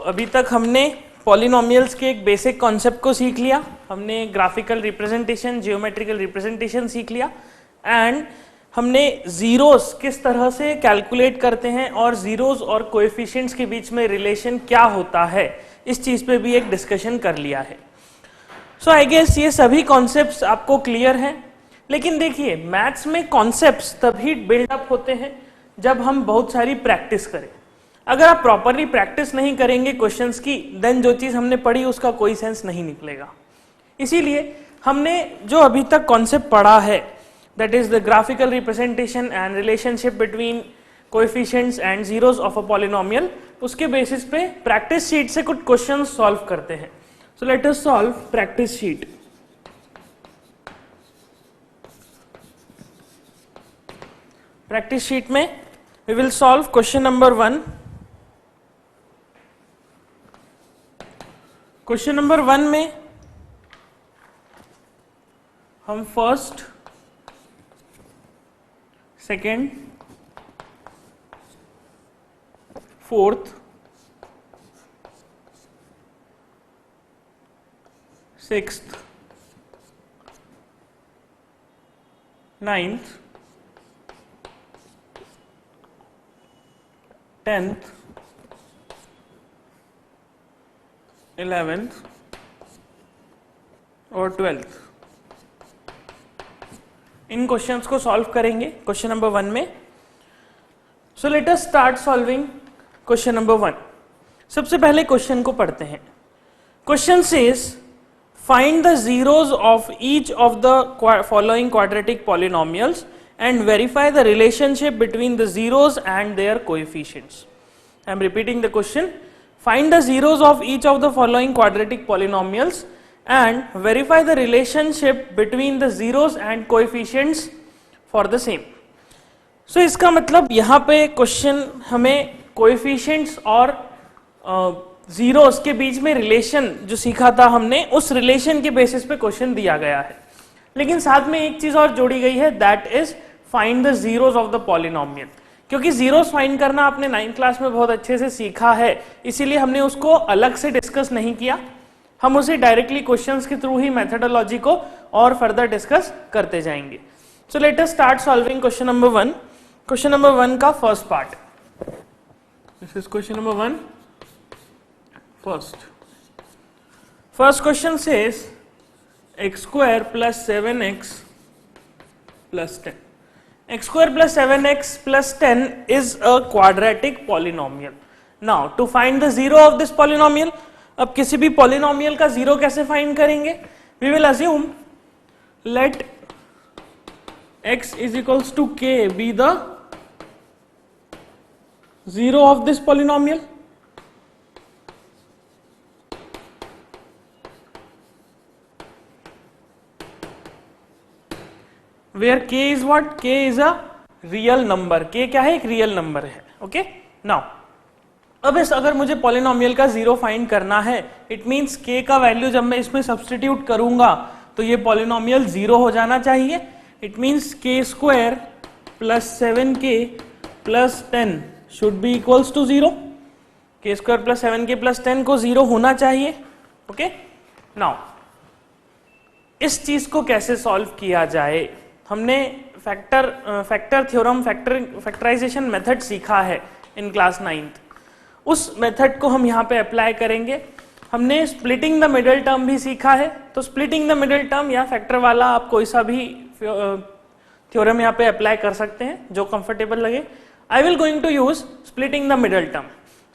अभी तक हमने पॉलिनोमियल्स के एक बेसिक कॉन्सेप्ट को सीख लिया, हमने ग्राफिकल रिप्रेजेंटेशन, जियोमेट्रिकल रिप्रेजेंटेशन सीख लिया एंड हमने जीरोस किस तरह से कैलकुलेट करते हैं और जीरोस और कोएफिशिएंट्स के बीच में रिलेशन क्या होता है, इस चीज पे भी एक डिस्कशन कर लिया है। आई गेस ये सभी कॉन्सेप्ट्स आपको क्लियर हैं। लेकिन देखिए, मैथ्स में कॉन्सेप्ट्स तभी बिल्डअप होते हैं जब हम बहुत सारी प्रैक्टिस करें। अगर आप प्रॉपरली प्रैक्टिस नहीं करेंगे क्वेश्चंस की, देन जो चीज हमने पढ़ी उसका कोई सेंस नहीं निकलेगा। इसीलिए हमने जो अभी तक कॉन्सेप्ट पढ़ा है, that is the graphical representation and relationship between coefficients and zeros of a polynomial, उसके बेसिस पे प्रैक्टिस शीट से कुछ क्वेश्चन सॉल्व करते हैं। So let us solve practice sheet. Practice sheet में we will solve question number 1। Question number 1 में हम first, second, fourth, sixth, ninth, 10th, 11th और 12th इन क्वेश्चंस को सॉल्व करेंगे क्वेश्चन नंबर 1 में। So let us start solving question number 1। सबसे पहले क्वेश्चन को पढ़ते हैं। Question says find the zeros of each of the following quadratic polynomials and verify the relationship between the zeros and their coefficients. I am repeating the question. Find the zeros of each of the following quadratic polynomials and verify the relationship between the zeros and coefficients for the same. So इसका मतलब यहाँ पे question हमें coefficients और zeros के बीच में relation जो सीखा था हमने, उस रिलेशन के बेसिस पे क्वेश्चन दिया गया है। लेकिन साथ में एक चीज और जोड़ी गई है, that is find the zeros of the polynomial. क्योंकि जीरोस फाइंड करना आपने 9th क्लास में बहुत अच्छे से सीखा है, इसीलिए हमने उसको अलग से डिस्कस नहीं किया, हम उसे डायरेक्टली क्वेश्चंस के थ्रू ही मेथोडोलॉजी को और फर्दर डिस्कस करते जाएंगे। सो let us start solving question number 1। Question number 1 का first part, this is question number 1 first question says x square plus 7x plus 10. x square plus 7x plus 10 is a quadratic polynomial. Now to find the zero of this polynomial, अब किसी भी polynomial का zero कैसे find करेंगे? We will assume let x is equals to k be the zero of this polynomial. Where k is what? K is a real number. k क्या है? एक real number है। ओके, नाउ अब इस अगर मुझे पॉलिनोमियल का जीरो फाइंड करना है, इट मींस k का वैल्यू जब मैं इसमें सब्सटीट्यूट करूंगा तो ये पॉलिनोमियल जीरो हो जाना चाहिए। It means k square plus 7k plus 10 should be equals to zero. k square plus 7k plus 10 को जीरो होना चाहिए। ओके, नाउ इस चीज को कैसे सॉल्व किया जाए? हमने फैक्टर थ्योरम, फैक्टराइजेशन मेथड सीखा है इन क्लास 9th। उस मेथड को हम यहाँ पे अप्लाई करेंगे। हमने स्प्लिटिंग द मिडिल टर्म भी सीखा है, तो स्प्लिटिंग द मिडिल टर्म या फैक्टर वाला आप कोई सा भी थ्योरम यहाँ पे अप्लाई कर सकते हैं जो कंफर्टेबल लगे। I will going to use splitting the middle term.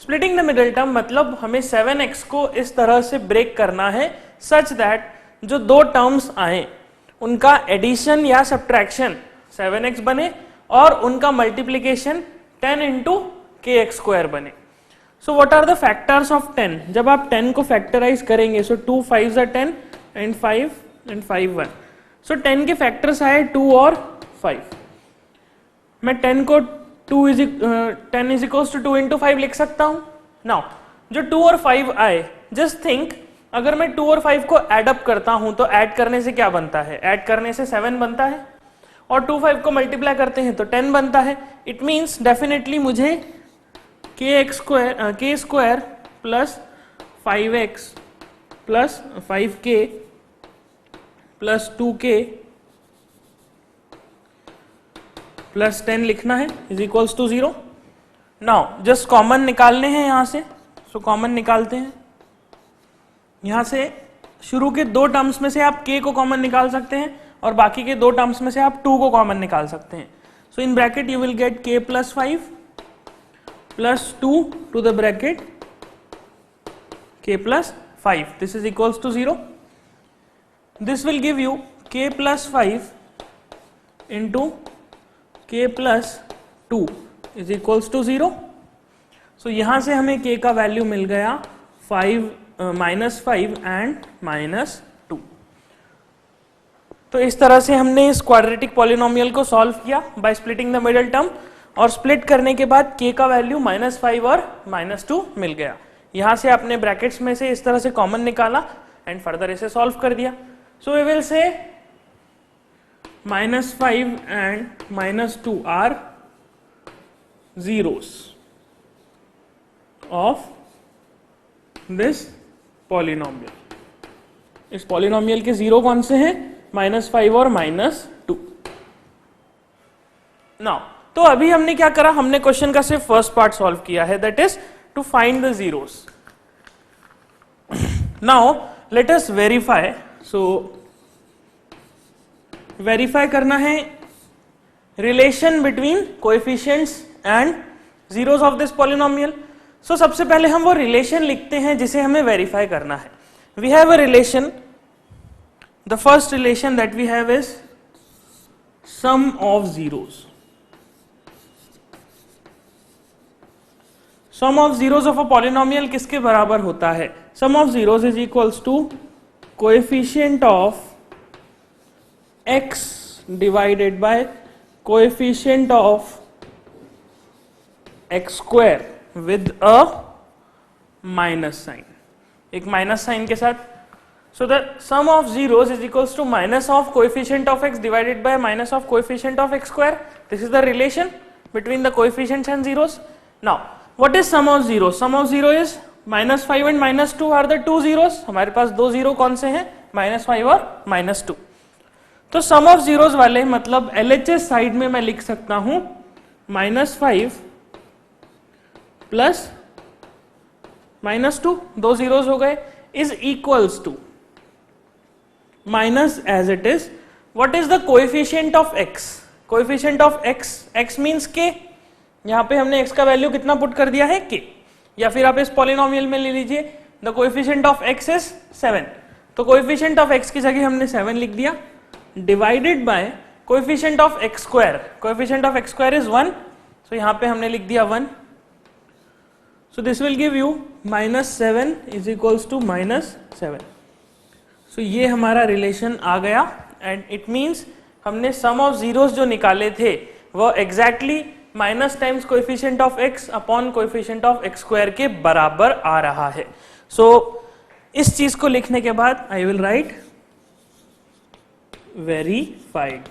Splitting the middle term मतलब हमें 7x को इस तरह से ब्रेक करना है सच दैट जो दो टर्म्स आए उनका एडिशन या सब्ट्रैक्शन 7x बने और उनका मल्टीप्लीकेशन 10 इंटू kx स्क्वायर बने। So what are the factors of 10? जब आप 10 को फैक्टराइज करेंगे, so 2 5 are 10 and 5 and 5 1। So 10 के फैक्टर्स आए 2 और 5। मैं 10 को 10 इज इक्वल्स टू 2 इंटू 5 लिख सकता हूं। नाउ जो 2 और 5 आए, जस्ट थिंक अगर मैं 2 और 5 को ऐड अप करता हूं तो ऐड करने से क्या बनता है? ऐड करने से 7 बनता है और 2 5 को मल्टीप्लाई करते हैं तो 10 बनता है। इट मींस डेफिनेटली मुझे k square plus 5x plus 5k plus 2k plus 10 लिखना है is equals to 0। Now just common निकालने हैं यहां से, सो कॉमन निकालते हैं। यहां से शुरू के दो टर्म्स में से आप k को कॉमन निकाल सकते हैं और बाकी के दो टर्म्स में से आप 2 को कॉमन निकाल सकते हैं। So in bracket you will get k plus 5 plus 2 to the bracket k plus 5, this is equals to 0। This will give you k plus 5 into k plus 2 is equals to 0। So यहां से हमें k का value मिल गया -5 and -2। तो इस तरह से हमने इस क्वाड्रेटिक पॉलिनोमियल को सॉल्व किया by splitting the middle term, और स्प्लिट करने के बाद k का वैल्यू -5 और -2 मिल गया। यहां से आपने ब्रैकेट्स में से इस तरह से कॉमन निकाला एंड फर्दर इसे सॉल्व कर दिया। सो we will say -5 and -2 are zeros of this polynomial। इस पॉलिनोमियल के जीरो कौन से हैं? -5 और -2। नाउ तो अभी हमने क्या करा, हमने क्वेश्चन का सिर्फ फर्स्ट पार्ट सॉल्व किया है, that is to find the zeros. Now let us verify. So verify करना है relation between coefficients and zeros of this polynomial. सो सबसे पहले हम वो रिलेशन लिखते हैं जिसे हमें वेरीफाई करना है। We have a relation, the first relation that we have is sum of zeros. Sum of zeros of a polynomial किसके बराबर होता है? Sum of zeros is equals to coefficient of x divided by coefficient of x square with a minus sign, एक minus sign के साथ। So the sum of zeros is equals to minus of coefficient of x divided by minus of coefficient of x square. This is the relation between the coefficients and zeros. Now what is sum of zero? Sum of zero is -5 and -2 are the two zeros. हमारे पास दो zero कौन से हैं? -5 और -2। तो सम of zeros वाले मतलब LHS साइड में मैं लिख सकता हूं -5 प्लस -2, दो जीरोस हो गए, is equals to minus as it is what is the coefficient of x? Coefficient of x means k। यहां पे हमने x का वैल्यू कितना पुट कर दिया है? k। या फिर आप इस पॉलिनोमियल में ले लीजिए, the coefficient of x is 7, तो कोएफिशिएंट ऑफ x की जगह हमने 7 लिख दिया, divided by coefficient of x square. Coefficient of x square is 1, सो यहां पे हमने लिख दिया 1। So this will give you -7 is equals to -7। So ये हमारा रिलेशन आ गया एंड इट मीन्स हमने सम ऑफ जीरोस जो निकाले थे वो exactly minus times coefficient of x upon coefficient of x square के बराबर आ रहा है। सो इस चीज को लिखने के बाद I will write verified.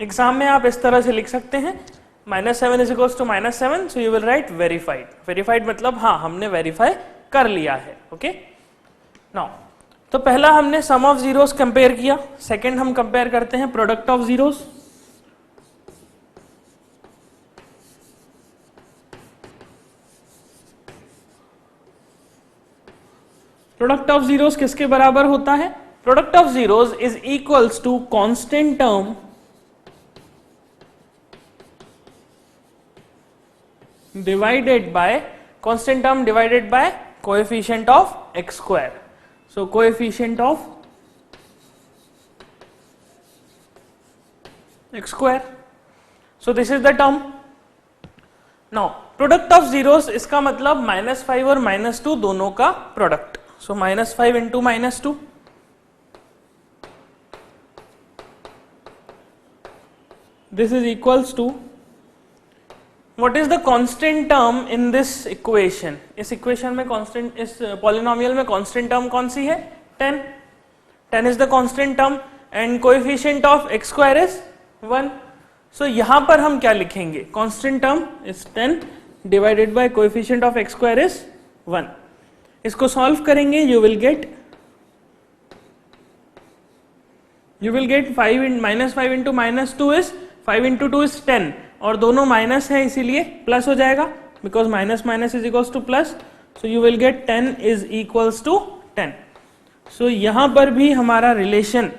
Exam में आप इस तरह से लिख सकते हैं -7 is equals to -7, so you will write verified. Verified मतलब हाँ हमने वेरीफाई कर लिया है। ओके नाउ तो पहला हमने सम ऑफ जीरोस कंपेयर किया, सेकंड हम कंपेयर करते हैं product of zeros. Product of zeros किसके बराबर होता है? Product of zeros is equals to constant term divided by constant term divided by coefficient of x square. So coefficient of x square. So this is the term. Now product of zeros इसका मतलब -5 और -2 दोनों का product. So -5 into -2, this is equals to what is the constant term in this equation? इस equation में constant, इस polynomial में constant term कौन सी है? 10। 10 is the constant term and coefficient of x square is 1। सो यहां पर हम क्या लिखेंगे? Constant term is 10 divided by coefficient of x square is 1। इसको सॉल्व करेंगे, you will gate 5 minus 5 into minus 2 is 5 into 2 is 10, और दोनों माइनस है इसीलिए प्लस हो जाएगा, because minus minus is equals to plus, so you will get 10 is equals to 10। So यहां पर भी हमारा relation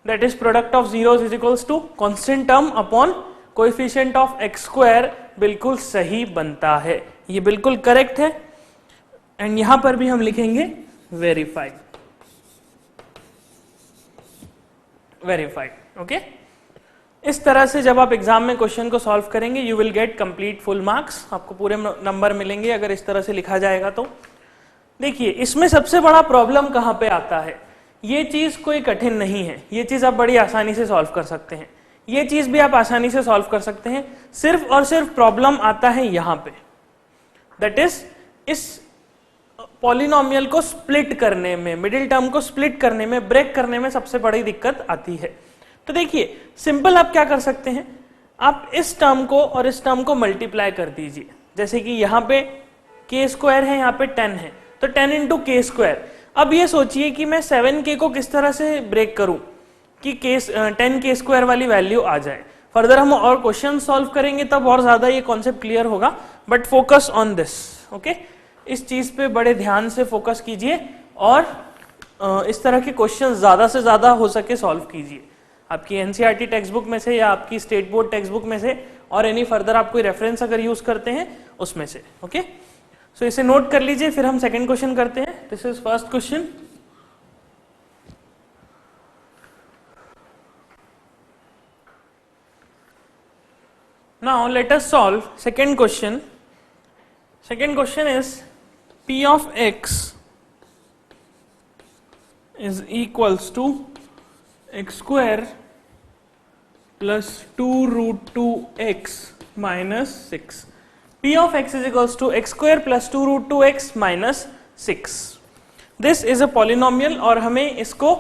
that is product of zeros is equals to constant term upon coefficient of x square बिल्कुल सही बनता है, ये बिल्कुल करेक्ट है। एंड यहां पर भी हम लिखेंगे वेरीफाइड, ओके। इस तरह से जब आप एग्जाम में क्वेश्चन को सॉल्व करेंगे you will get complete full marks, आपको पूरे नंबर मिलेंगे अगर इस तरह से लिखा जाएगा तो। देखिए इसमें सबसे बड़ा प्रॉब्लम कहां पे आता है, ये चीज कोई कठिन नहीं है, ये चीज आप बड़ी आसानी से सॉल्व कर सकते हैं, ये चीज भी आप आसानी से सॉल्व कर सकते हैं, सिर्फ और सिर्फ प्रॉब्लम आता है यहां पे, दैट इज इस पॉलिनोमियल को स्प्लिट करने में, मिडिल टर्म को स्प्लिट करने में, ब्रेक करने में सबसे बड़ी दिक्कत आती है। तो देखिए सिंपल आप क्या कर सकते हैं, आप इस टर्म को और इस टर्म को मल्टीप्लाई कर दीजिए, जैसे कि यहाँ पे k स्क्वायर है, यहाँ पे 10 है, तो 10 इंटू के स्क्वायर। अब ये सोचिए कि मैं 7k को किस तरह से ब्रेक करूं कि 10k स्क्वायर वाली वैल्यू आ जाए। फर्दर हम और क्वेश्चन सॉल्व करेंगे तब और ज्यादा ये कॉन्सेप्ट क्लियर होगा, but focus on this, okay. इस चीज पे बड़े ध्यान से फोकस कीजिए और इस तरह के क्वेश्चन ज्यादा से ज्यादा हो सके सॉल्व कीजिए, आपकी एनसीईआरटी टेक्स्ट बुक में से या आपकी स्टेट बोर्ड टेक्स्ट बुक में से, और एनी फर्दर आप कोई रेफरेंस अगर यूज करते हैं उसमें से, ओके। सो इसे नोट कर लीजिए, फिर हम सेकंड क्वेश्चन करते हैं। This is first question. Now let us solve second question. Second question is p of x is equals to x square plus 2 root 2x minus 6. p of x is equals to x square plus 2 root 2x minus 6. This is a polynomial और हमें इसको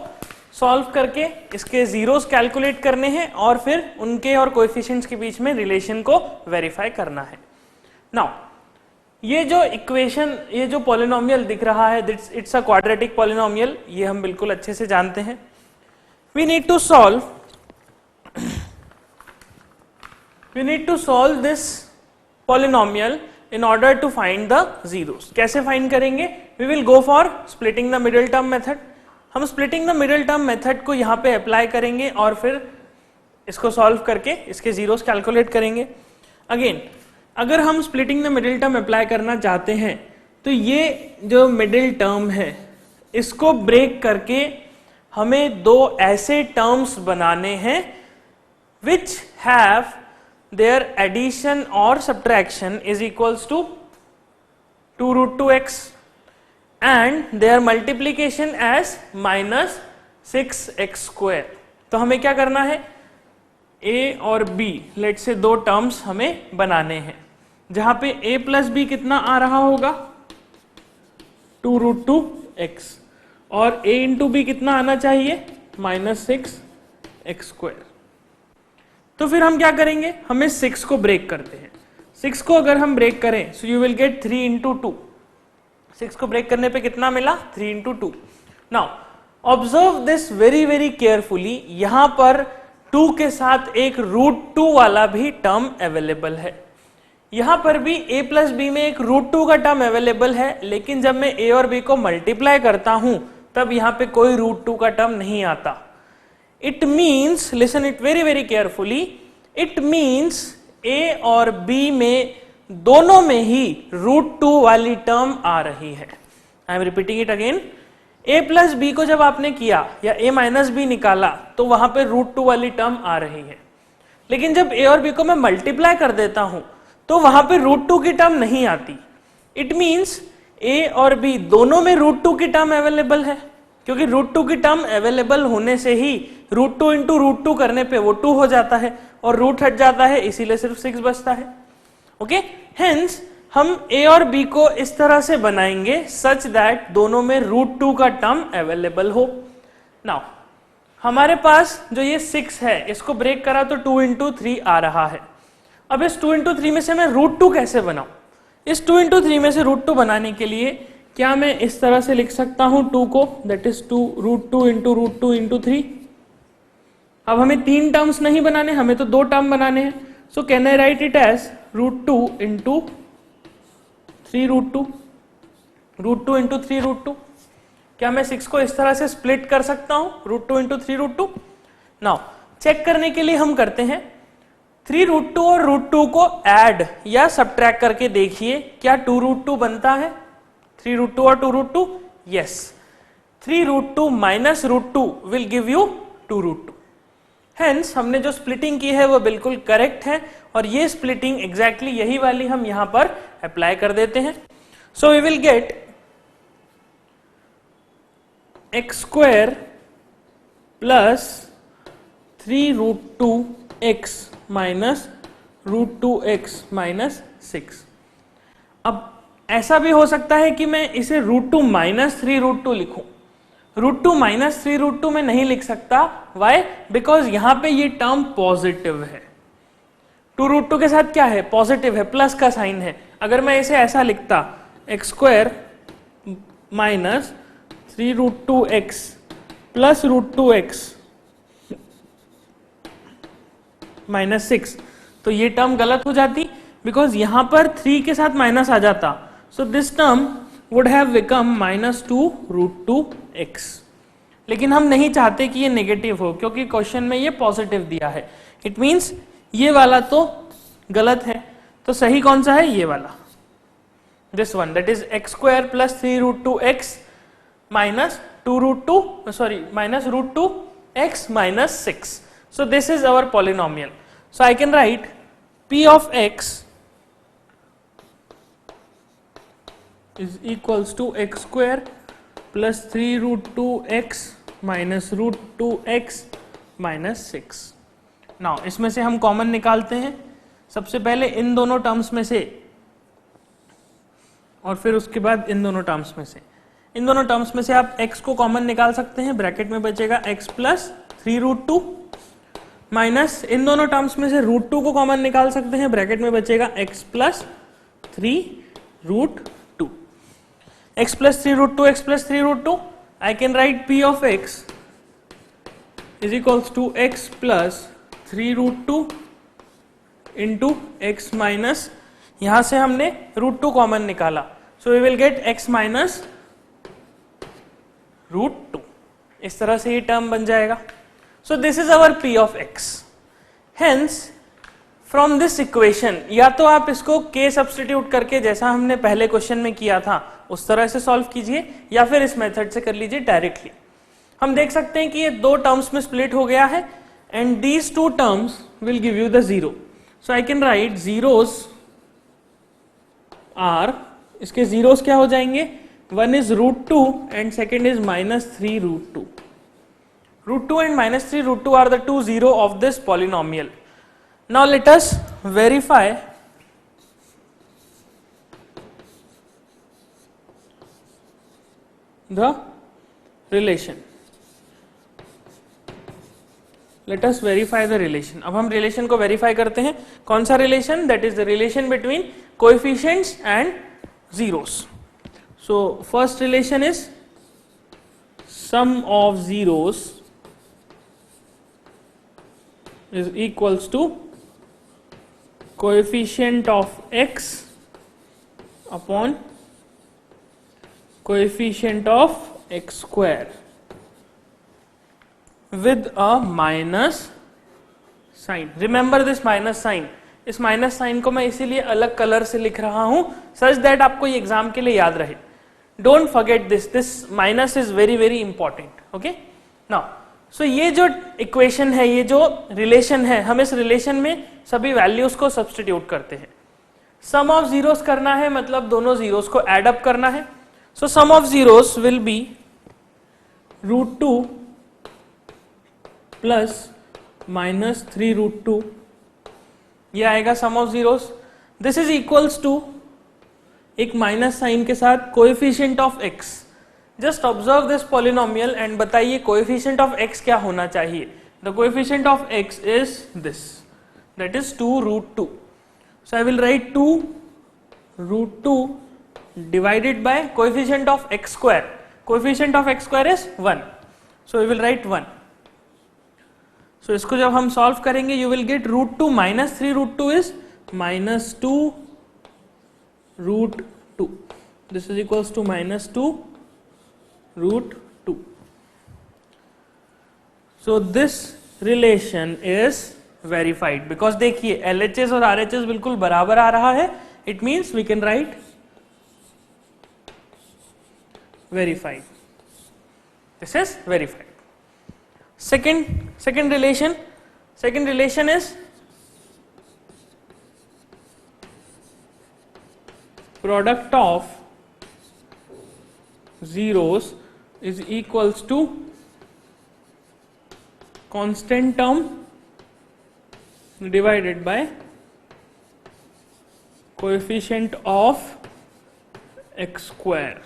solve करके इसके zeros calculate करने हैं और फिर उनके और कोएफिशिएंट्स के बीच में रिलेशन को वेरीफाई करना है। नाउ ये जो इक्वेशन, ये जो पॉलिनोमियल दिख रहा है, इट्स अ क्वाड्रेटिक पॉलिनोमियल, ये हम बिल्कुल अच्छे से जानते हैं। We need to solve this polynomial in order to find the zeros. कैसे फाइंड करेंगे? We will go for splitting the middle term method. हम splitting the middle term method को यहाँ पे अप्लाई करेंगे और फिर इसको सॉल्व करके इसके जीरोस कैलकुलेट करेंगे। अगेन अगर हम splitting the middle term apply करना चाहते हैं तो ये जो मिडिल टर्म है इसको ब्रेक करके हमें दो ऐसे टर्म्स बनाने हैं विच हैव देयर एडिशन और subtraction is equals to 2 root 2x and their multiplication as minus 6x square. तो हमें क्या करना है, a और b लेट से दो टर्म्स हमें बनाने हैं, जहां पे a प्लस बी कितना आ रहा होगा 2 रूट 2x और a इंटू बी कितना आना चाहिए माइनस 6x स्क्वायर। तो फिर हम क्या करेंगे, हमें 6 को ब्रेक करते हैं। 6 को अगर हम ब्रेक करें सो यू विल गेट 3 इंटू 2। 6 को ब्रेक करने पे कितना मिला 3 into 2। Now observe this very very carefully, यहां पर 2 के साथ एक रूट 2 वाला भी टर्म अवेलेबल है। यहां पर भी a प्लस बी में एक रूट 2 का टर्म अवेलेबल है, लेकिन जब मैं a और b को मल्टीप्लाई करता हूं तब यहां पे कोई रूट 2 का टर्म नहीं आता। It means, listen it very very carefully, it means a और b में दोनों में ही रूट 2 वाली टर्म आ रही है। I am repeating it again, a plus B को जब आपने किया या a माइनस बी निकाला तो वहां पे रूट 2 वाली टर्म आ रही है, लेकिन जब a और b को मैं मल्टीप्लाई कर देता हूं तो वहां पे रूट 2 की टर्म नहीं आती। इट मीन्स a और b दोनों में रूट 2 की टर्म अवेलेबल है, क्योंकि रूट 2 की टर्म अवेलेबल होने से ही रूट 2 इंटू रूट 2 करने पे वो 2 हो जाता है और रूट हट जाता है, इसीलिए सिर्फ 6 बचता है। ओके, हेंस हम a और b को इस तरह से बनाएंगे सच दैट दोनों में रूट 2 का टर्म अवेलेबल हो। नाउ हमारे पास जो ये 6 है इसको ब्रेक करा तो 2 इंटू 3 आ रहा है। अब इस 2 इंटू 3 में से मैं रूट 2 कैसे बनाऊं? इस 2 इंटू 3 में से √2 बनाने के लिए क्या मैं इस तरह से लिख सकता हूं 2 को, दैट इज 2 इंटू √2 इंटू 3। अब हमें 3 टर्म्स नहीं बनाने, हमें तो 2 टर्म बनाने हैं। So can I write it as √2 into 3√2, √2 into 3√2। क्या मैं 6 को इस तरह से स्प्लिट कर सकता हूं, √2 इंटू 3√2? नाउ चेक करने के लिए हम करते हैं 3√2 और √2 को ऐड या सब्ट्रैक्ट करके देखिए क्या 2√2 बनता है, 3√2 और 2√2? Yes, 3√2 minus √2 will give you 2√2। Hence हमने जो स्प्लिटिंग की है वो बिल्कुल करेक्ट है, और ये स्प्लिटिंग एग्जैक्टली यही वाली हम यहां पर अप्लाई कर देते हैं। So we will get x² plus 3√2x minus √2x minus 6। अब ऐसा भी हो सकता है कि मैं इसे √2 माइनस 3√2 लिखूं। √2 माइनस 3√2 में नहीं लिख सकता, वाई? बिकॉज यहां पे ये टर्म पॉजिटिव है, 2√2 के साथ क्या है, पॉजिटिव है, प्लस का साइन है। अगर मैं इसे ऐसा लिखता x² minus 3√2x plus √2x minus 6, तो ये टर्म गलत हो जाती, बिकॉज यहां पर 3 के साथ माइनस आ जाता। So this term would have become -2√2x। लेकिन हम नहीं चाहते कि ये नेगेटिव हो, क्योंकि क्वेश्चन में ये पॉजिटिव दिया है। इट मींस ये वाला तो गलत है, तो सही कौन सा है, ये वाला, this one, that is x² plus 3√2x minus minus √2x minus 6। So this is our polynomial. So I can write p of x is equals to x² plus 3√2x minus √2x minus 6. Now इसमें से हम common निकालते हैं, सबसे पहले इन दोनों terms में से और फिर उसके बाद इन दोनों टर्म्स में से। इन दोनों टर्म्स में से आप x को कॉमन निकाल सकते हैं, ब्रैकेट में बचेगा x प्लस 3√2 माइनस इन दोनों टर्म्स में से √2 को कॉमन निकाल सकते हैं, ब्रैकेट में बचेगा x plus 3√2। x plus 3√2, x plus 3√2, I can write p of x is equals to x plus 3√2 into x minus, यहां से हमने √2 कॉमन निकाला, so we will get x minus √2। इस तरह से ये टर्म बन जाएगा। So this is our p of x. Hence from this equation, या तो आप इसको k सब्स्टिट्यूट करके जैसा हमने पहले क्वेश्चन में किया था उस तरह से सॉल्व कीजिए, या फिर इस मेथड से कर लीजिए डायरेक्टली। हम देख सकते हैं कि ये 2 टर्म्स में स्प्लिट हो गया है, and these 2 terms will give you the 0. So I can write zeros are, इसके zeros क्या हो जाएंगे, one is √2 and second is minus 3√2. √2 and minus 3√2 are the 2 0 of this polynomial. Now let us verify the relation. Let us verify the relation. अब हम relation को verify करते हैं। कौन सा relation? That is the relation between coefficients and zeros. So first relation is sum of zeros is equals to coefficient of x upon coefficient of x² with a minus sign. Remember this minus sign. इस minus sign को मैं इसीलिए अलग colour से लिख रहा हूं, such that आपको ये एग्जाम के लिए याद रहे। Don't forget this minus is very very important. Okay, now so ये जो इक्वेशन है, ये जो रिलेशन है, हम इस रिलेशन में सभी वैल्यूज को सब्स्टिट्यूट करते हैं। सम ऑफ जीरोस करना है, मतलब दोनों जीरोस को एड अप करना है। So sum of zeros will be √2 plus minus 3√2, ये आएगा sum of zeros. This is equals to एक माइनस साइन के साथ coefficient of x। Just observe this polynomial and बताइए कोएफिशिएंट ऑफ x क्या होना चाहिए। The coefficient of x is this, that is 2√2। So I will write 2 √2 divided by coefficient of x square. Coefficient of x square is 1. So we will write 1. So इसको जब हम solve करेंगे you will get √2 minus 3 √2 is minus 2 √2. This is equals to minus 2 √2. So this relation is verified because देखिए LHS और RHS बिल्कुल बराबर आ रहा है. It means we can write verified. This is verified. Second relation is product of zeros is equals to constant term divided by coefficient of x square.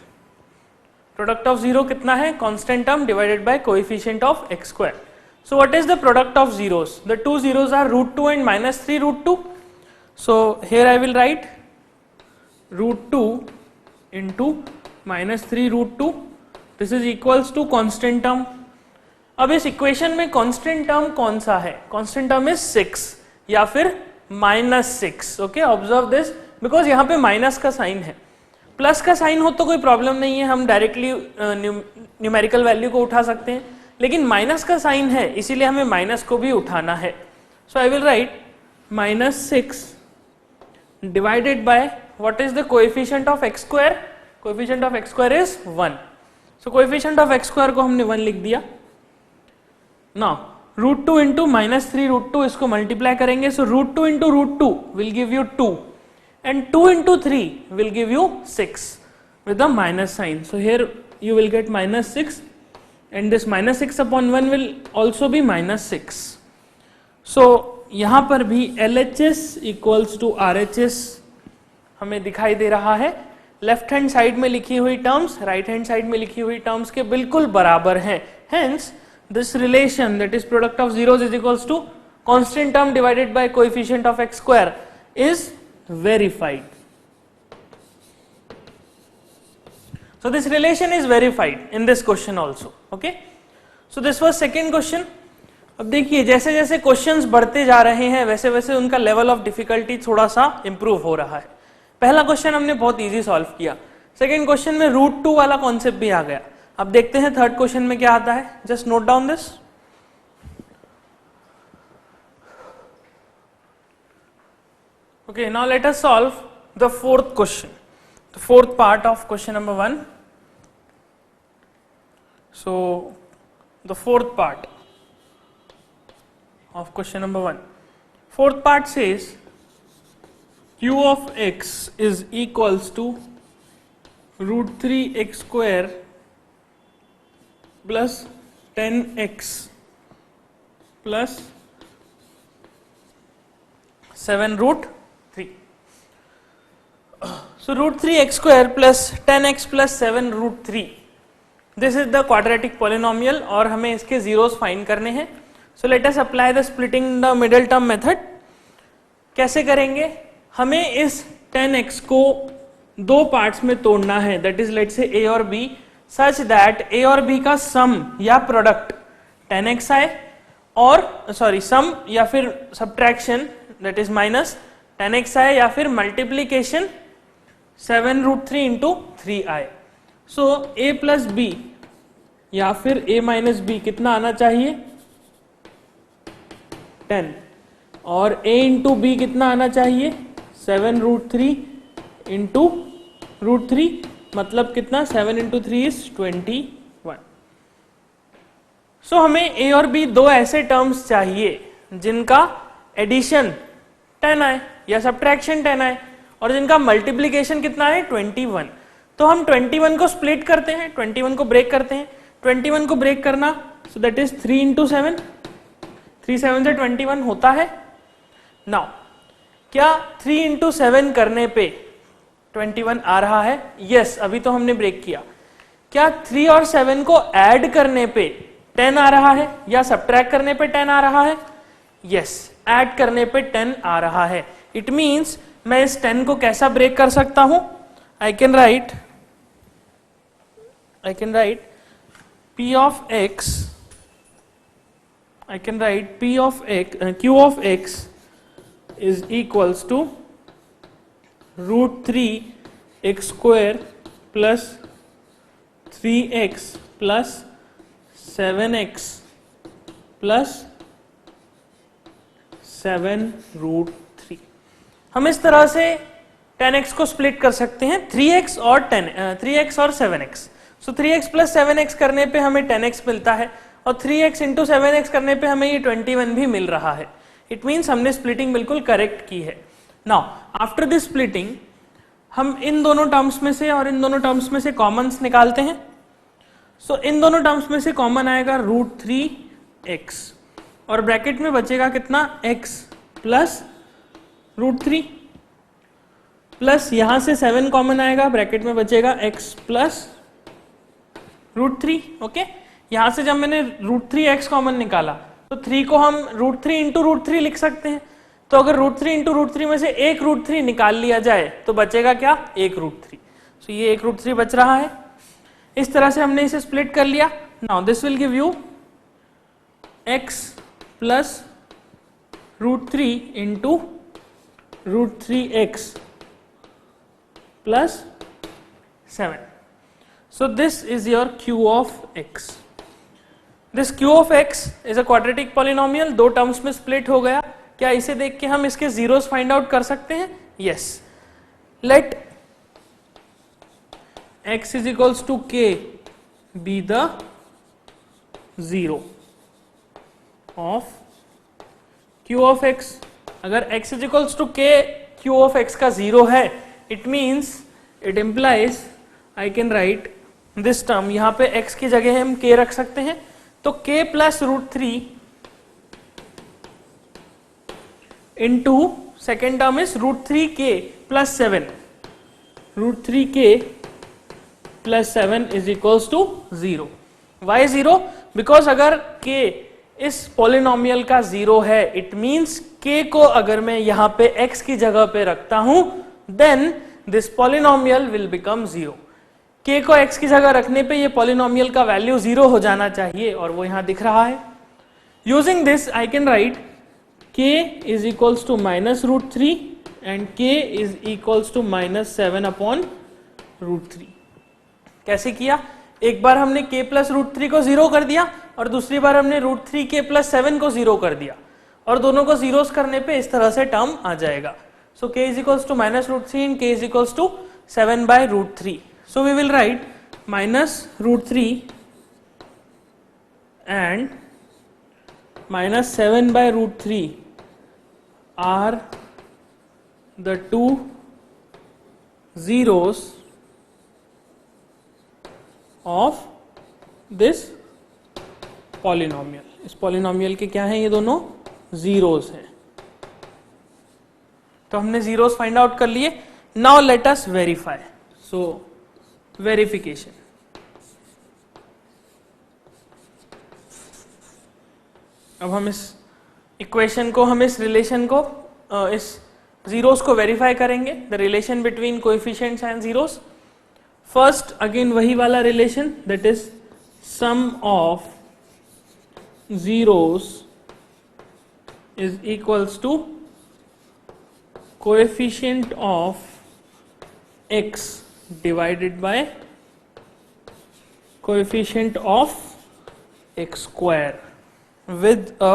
Product of zero कितना है? Constant term divided by coefficient of x square. So what is the product of zeros? The two zeros are √2 and minus 3 √2. So here I will write √2 into minus 3 √2. This is equals to constant term. अब इस equation में constant term कौन सा है? Constant term is 6 या फिर -6. Okay, observe this because यहाँ पे माइनस का साइन है. प्लस का साइन हो तो कोई प्रॉब्लम नहीं है, हम डायरेक्टली न्यूमेरिकल वैल्यू को उठा सकते हैं, लेकिन माइनस का साइन है इसीलिए हमें माइनस को भी उठाना है. So I will write -6 divided by what is the coefficient of x square? Coefficient of x square is 1. So coefficient of x square को हमने 1 लिख दिया. नाउ √2 इंटू माइनस 3 √2 इसको मल्टीप्लाई करेंगे. So √2 into √2 will give you 2 and 2 into 3 will give you 6 with the minus sign. So here you will get -6 and this -6 upon 1 will also be -6. So यहाँ पर भी LHS equals to RHS हमें दिखाई दे रहा है. Left hand side में लिखी हुई टर्म्स राइट हैंड साइड में लिखी हुई टर्म्स के बिल्कुल बराबर हैं. Hence this relation, that is product of zeros, is equals to constant term divided by coefficient of x square is verified. So this relation is verified in this question also. Okay, so this was second question. अब देखिए जैसे जैसे questions बढ़ते जा रहे हैं वैसे वैसे उनका लेवल ऑफ डिफिकल्टी थोड़ा सा इंप्रूव हो रहा है. पहला क्वेश्चन हमने बहुत इजी सॉल्व किया. सेकंड क्वेश्चन में √2 वाला कॉन्सेप्ट भी आ गया. अब देखते हैं थर्ड क्वेश्चन में क्या आता है. Just note down this. Okay, now let us solve the fourth question, the fourth part of question number 1. So the fourth part of question number 1. Fourth part says q of x is equals to √3x square plus 10x plus 7 √3. So √3x square plus 10x plus 7 √3. This is the quadratic polynomial और हमें इसके zeros find करने हैं. So let us apply the splitting the middle term method. कैसे करेंगे? हमें इस 10x को दो पार्ट्स में तोड़ना है. That is let's say a और b such that a और b का सम या प्रोडक्ट 10x आए और सम या फिर subtraction that is minus 10x आए या फिर मल्टीप्लीकेशन 7 √3 इंटू 3 आए. सो a प्लस बी या फिर a माइनस बी कितना आना चाहिए? 10 और a इंटू बी कितना आना चाहिए? 7 √3 इंटू √3 मतलब कितना? 7 इंटू 3 इज 21. सो हमें a और b दो ऐसे टर्म्स चाहिए जिनका एडिशन 10 आए या सब्ट्रैक्शन 10 आए और जिनका मल्टीप्लीकेशन कितना है? 21. तो हम 21 को स्प्लिट करते हैं, 21 को ब्रेक करते हैं. 21 को ब्रेक करना सो दैट इज 3 इंटू 7. 3 7 से 21 होता है. नाउ क्या 3 इंटू 7 करने पे 21 आ रहा है? यस, अभी तो हमने ब्रेक किया. क्या 3 और 7 को ऐड करने पे 10 आ रहा है या सब्ट्रैक्ट करने पे 10 आ रहा है? यस, ऐड करने पे 10 आ रहा है. इट मीन्स मैं इस 10 को कैसा ब्रेक कर सकता हूं? आई can write P of x, I can write P of x, Q of x is equals to root 3 x square plus 3x plus 7x plus 7 root 3। हम इस तरह से 10x को स्प्लिट कर सकते हैं 3x और 3x और 7x। सो 3x प्लस 7x करने पे हमें 10x मिलता है और 3x इंटू 7x करने पे हमें ये 21 भी मिल रहा है। इट मीन्स हमने स्प्लिटिंग बिल्कुल करेक्ट की है। नाउ आफ्टर दिस स्प्लिटिंग हम इन दोनों टर्म्स में से और इन दोनों टर्म्स में से कॉमन्स निकालते हैं। सो इन दोनों टर्म्स में से कॉमन आएगा रूट 3x और ब्रैकेट में बचेगा कितना x प्लस रूट 3 प्लस यहां से 7 कॉमन आएगा, ब्रैकेट में बचेगा x प्लस रूट 3। ओके, यहां से जब मैंने रूट 3x कॉमन निकाला तो 3 को हम रूट 3 इंटू रूट 3 लिख सकते हैं। तो अगर रूट 3 इंटू रूट 3 में से एक रूट 3 निकाल लिया जाए तो बचेगा क्या, एक रूट 3। सो ये एक रूट 3 बच रहा है। इस तरह से हमने इसे स्प्लिट कर लिया। Now this will give you x plus root 3 into root 3x plus 7। So this is your Q of x. This Q of x is a quadratic polynomial, दो टर्म्स में स्प्लिट हो गया। क्या इसे देख के हम इसके जीरोस फाइंड आउट कर सकते हैं? Yes. Let x is equals to k be the zero of Q of x. अगर x is equals to k Q of x का जीरो है, it means it implies I can write this term, यहां पे x की जगह हम k रख सकते हैं। तो k plus root 3 into second term is root 3k plus 7, root 3k plus 7 is equals to 0। Why 0? Because अगर k इस पॉलिनोमियल का 0 है, इट मीन्स k को अगर मैं यहां पे x की जगह पे रखता हूं then this polynomial will become 0। k को x की जगह रखने पे ये पॉलिनोमियल का वैल्यू 0 हो जाना चाहिए और वो यहां दिख रहा है। Using this I can write k is equals to minus root 3 and k is equals to minus 7 upon root 3। कैसे किया? एक बार हमने k प्लस रूट 3 को 0 कर दिया और दूसरी बार हमने रूट 3k प्लस 7 को 0 कर दिया और दोनों को जीरोस करने पे इस तरह से टर्म आ जाएगा। So k is equals to minus root 3 and k is equals to 7 by root 3। So we will write minus root 3 and minus 7 by root 3 are the two zeros of this polynomial। इस polynomial के क्या हैं? ये दोनों zeros हैं। तो हमने zeros find out कर लिए। Now let us verify। So verification, अब हम इस इक्वेशन को, हम इस रिलेशन को, इस जीरोस को वेरीफाई करेंगे, the relation between coefficients and zeros. First again वही वाला relation, that is sum of zeros is equals to coefficient of x divided by coefficient of x square with a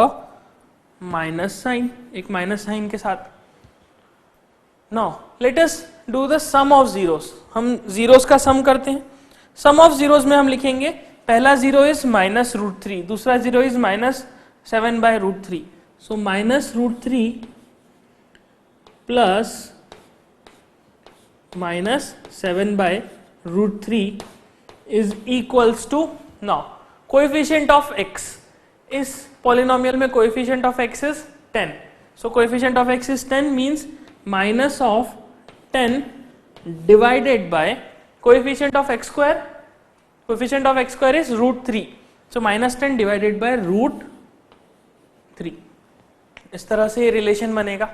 minus sign, एक minus sign के साथ। Now let us do the sum of zeros। हम zeros का सम करते हैं। सम of zeros में हम लिखेंगे पहला जीरो इज माइनस रूट 3, दूसरा zero is minus 7 by root 3। So minus root 3 plus minus 7 by root 3 is equals to, now coefficient of x, इस polynomial में coefficient of x is 10, so coefficient of x is 10 means minus of 10 divided by coefficient of x square, coefficient of x square is root 3, so minus 10 divided by root 3। इस तरह से ये relation बनेगा।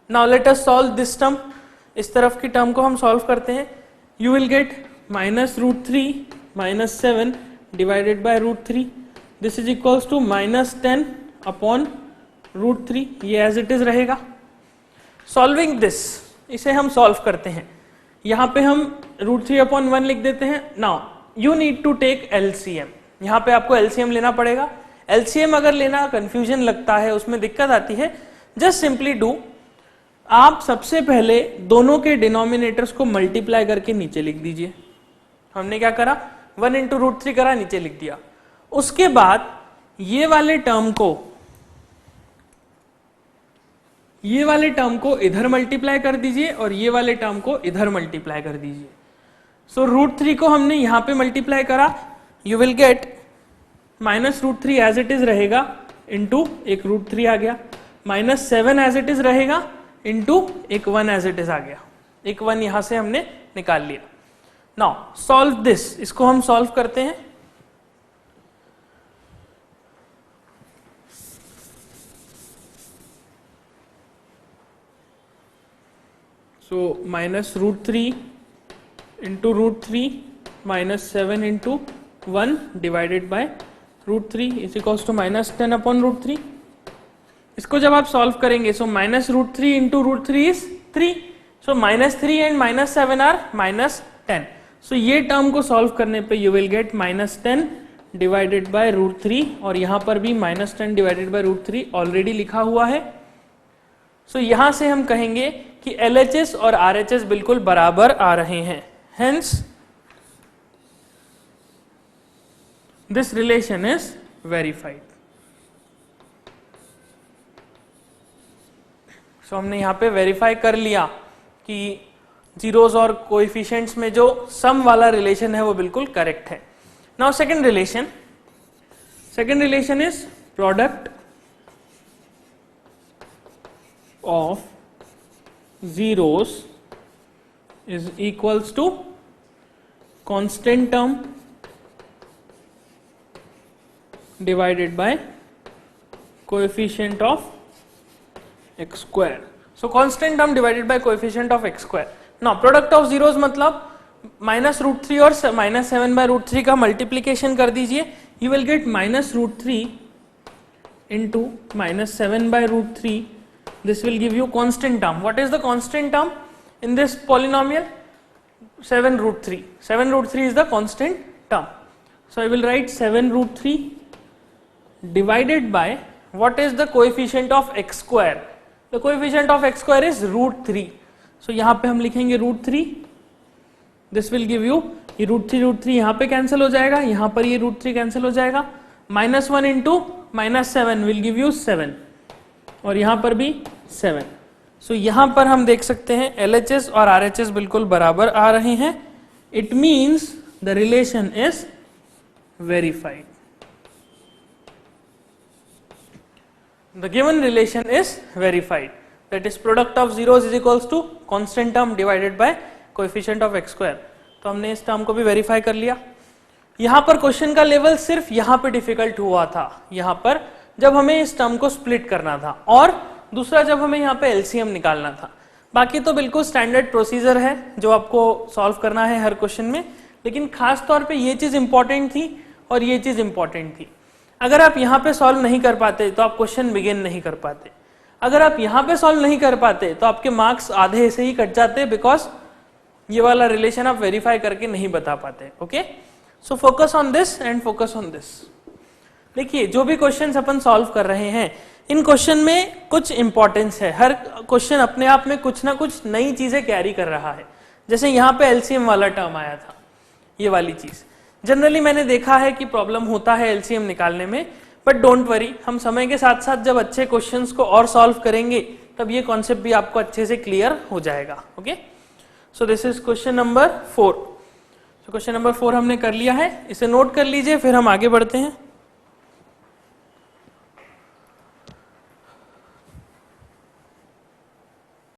Now let us solve this term, इस तरफ की term को हम सॉल्व करते हैं. You will get -√3 -7 divided by √3. This is equals to -10 upon √3. ये एज इट इज रहेगा. सॉल्विंग दिस, इसे हम सॉल्व करते हैं. यहाँ पे हम √3 अपॉन 1 लिख देते हैं. Now you need to take LCM. यहाँ पे आपको LCM लेना पड़ेगा. LCM अगर लेना कंफ्यूजन लगता है, उसमें दिक्कत आती है, जस्ट सिंपली डू, आप सबसे पहले दोनों के डिनोमिनेटर्स को मल्टीप्लाई करके नीचे लिख दीजिए. हमने क्या करा, 1 इंटू √3 करा, नीचे लिख दिया. उसके बाद ये वाले टर्म को इधर मल्टीप्लाई कर दीजिए और ये वाले टर्म को इधर मल्टीप्लाई कर दीजिए. सो √3 को हमने यहां पे मल्टीप्लाई करा. You will get -√3 as it is रहेगा इंटू एक √3 आ गया, -7 एज इट इज रहेगा इंटू एक 1 एज इट इज आ गया. एक 1 यहां से हमने निकाल लिया. नाउ सॉल्व दिस, इसको हम सॉल्व करते हैं. So -√3 into √3 -7 into 1 divided by √3 is equals to -10 upon √3. इसको जब आप सॉल्व करेंगे, so -√3 into √3 is 3. So -3 and -7 are -10. So ये टर्म को सॉल्व करने पे you will get -10 divided by √3 और यहाँ पर भी -10 divided by √3 ऑलरेडी लिखा हुआ है. So यहां से हम कहेंगे कि LHS और RHS बिल्कुल बराबर आ रहे हैं. Hence this relation is verified. So हमने यहां पे वेरीफाई कर लिया कि जीरोस और कोएफिशिएंट्स में जो सम वाला रिलेशन है वो बिल्कुल करेक्ट है. Now second relation is product of zeros is equals to constant term divided by coefficient of x square. So constant term divided by coefficient of x square. Now product of zeros मतलब -√3 और -7 by √3 का multiplication कर दीजिए. You will get -√3 into -7 by √3. This will give you constant term. What is the constant term in this polynomial? 7√3. 7√3 is the constant term. So I will write 7√3 divided by what is the coefficient of x square? The coefficient of x square is √3. So यहाँ पे हम लिखेंगे √3. This will give you, ये √3 यहाँ पे cancel हो जाएगा, यहाँ पर ये √3 कैंसिल हो जाएगा. -1 into -7 will give you 7 और यहां पर भी 7. सो यहां पर हम देख सकते हैं LHS और RHS बिल्कुल बराबर आ रहे हैं. It means the relation is verified. The given relation is verified. That is product of zeros is equals to constant term divided by coefficient of x square. तो हमने इस टर्म को भी वेरीफाई कर लिया. यहां पर क्वेश्चन का लेवल सिर्फ यहां पे डिफिकल्ट हुआ था, यहां पर जब हमें इस टर्म को स्प्लिट करना था और दूसरा जब हमें यहाँ पे LCM निकालना था. बाकी तो बिल्कुल स्टैंडर्ड प्रोसीजर है जो आपको सॉल्व करना है हर क्वेश्चन में, लेकिन खास तौर पे ये चीज इंपॉर्टेंट थी और ये चीज इंपॉर्टेंट थी. अगर आप यहाँ पे सॉल्व नहीं कर पाते तो आप क्वेश्चन बिगिन नहीं कर पाते. अगर आप यहाँ पे सॉल्व नहीं कर पाते तो आपके मार्क्स आधे ऐसे ही कट जाते, बिकॉज ये वाला रिलेशन आप वेरीफाई करके नहीं बता पाते. Okay, so focus on this and focus on this. देखिए जो भी क्वेश्चंस अपन सॉल्व कर रहे हैं, इन क्वेश्चन में कुछ इंपॉर्टेंस है. हर क्वेश्चन अपने आप में कुछ ना कुछ नई चीजें कैरी कर रहा है. जैसे यहाँ पे LCM वाला टर्म आया था, ये वाली चीज जनरली मैंने देखा है कि प्रॉब्लम होता है LCM निकालने में, बट डोंट वरी, हम समय के साथ साथ जब अच्छे क्वेश्चंस को और सॉल्व करेंगे तब ये कॉन्सेप्ट भी आपको अच्छे से क्लियर हो जाएगा. Okay, so this is question number 4. Question number 4 हमने कर लिया है, इसे नोट कर लीजिए, फिर हम आगे बढ़ते हैं.